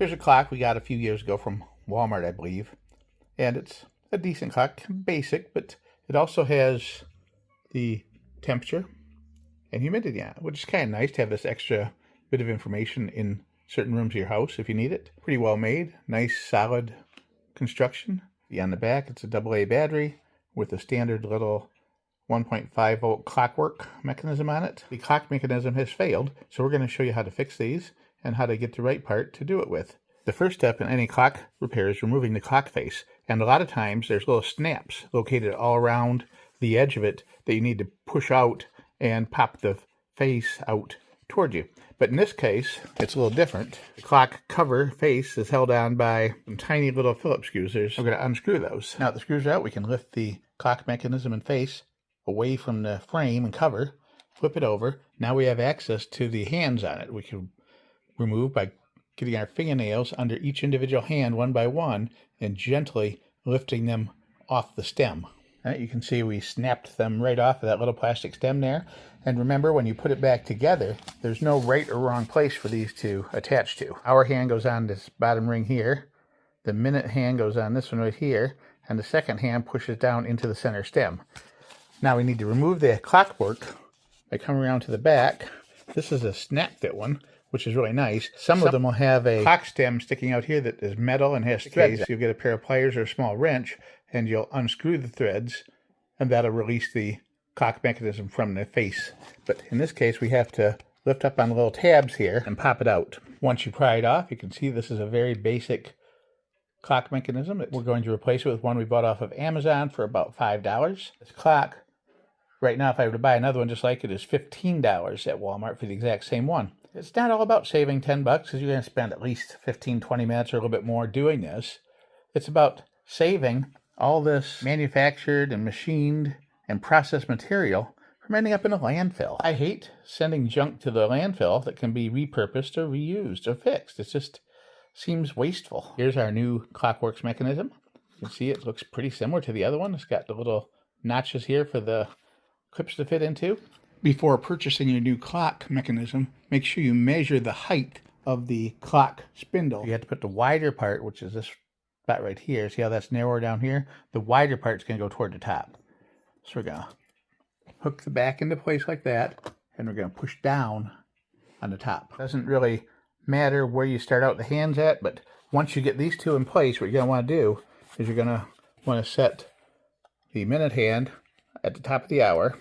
Here's a clock we got a few years ago from Walmart, I believe. And it's a decent clock, basic, but it also has the temperature and humidity on it, which is kind of nice to have this extra bit of information in certain rooms of your house if you need it. Pretty well made, nice solid construction. On the back, it's a AA battery with a standard little 1.5 volt clockwork mechanism on it. The clock mechanism has failed, so we're going to show you how to fix these and how to get the right part to do it with. The first step in any clock repair is removing the clock face, and a lot of times there's little snaps located all around the edge of it that you need to push out and pop the face out toward you. But in this case, it's a little different. The clock cover face is held on by some tiny little Phillips screws. We're going to unscrew those. Now that the screws are out, we can lift the clock mechanism and face away from the frame and cover, flip it over. Now we have access to the hands on it. We can remove by getting our fingernails under each individual hand one by one and gently lifting them off the stem. You can see we snapped them right off of that little plastic stem there. And remember, when you put it back together, there's no right or wrong place for these to attach to. Our hand goes on this bottom ring here. The minute hand goes on this one right here. And the second hand pushes down into the center stem. Now we need to remove the clockwork by coming around to the back. This is a snap fit one, which is really nice. Some of them will have a clock stem sticking out here that is metal and has threads. You'll get a pair of pliers or a small wrench, and you'll unscrew the threads, and that'll release the clock mechanism from the face. But in this case, we have to lift up on the little tabs here and pop it out. Once you pry it off, you can see this is a very basic clock mechanism. We're going to replace it with one we bought off of Amazon for about $5. This clock, right now, if I were to buy another one just like it, is $15 at Walmart for the exact same one. It's not all about saving $10 because you're going to spend at least 15-20 minutes or a little bit more doing this. It's about saving all this manufactured and machined and processed material from ending up in a landfill. I hate sending junk to the landfill that can be repurposed or reused or fixed. It just seems wasteful. Here's our new Clockworks mechanism. You can see it looks pretty similar to the other one. It's got the little notches here for the clips to fit into. Before purchasing your new clock mechanism, make sure you measure the height of the clock spindle. You have to put the wider part, which is this spot right here. See how that's narrower down here? The wider part's going to go toward the top. So we're going to hook the back into place like that, and we're going to push down on the top. Doesn't really matter where you start out the hands at, but once you get these two in place, what you're going to want to do is you're going to want to set the minute hand at the top of the hour,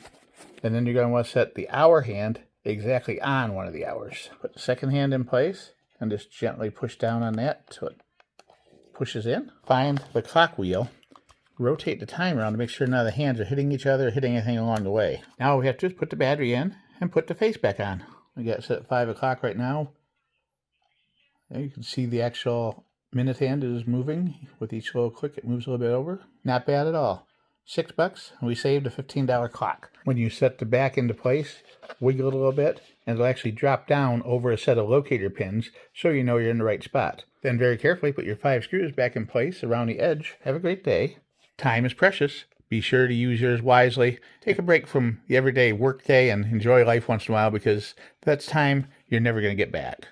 and then you're going to want to set the hour hand exactly on one of the hours. Put the second hand in place and just gently push down on that so it pushes in. Find the clock wheel, rotate the time around to make sure none of the hands are hitting each other or hitting anything along the way. Now all we have to do is put the battery in and put the face back on. We got it set at 5 o'clock right now. There you can see the actual minute hand is moving. With each little click, it moves a little bit over. Not bad at all. $6, and we saved a $15 clock. When you set the back into place, wiggle it a little bit, and it'll actually drop down over a set of locator pins so you know you're in the right spot. Then very carefully put your 5 screws back in place around the edge. Have a great day. Time is precious. Be sure to use yours wisely. Take a break from the everyday work day and enjoy life once in a while, because that's time you're never going to get back.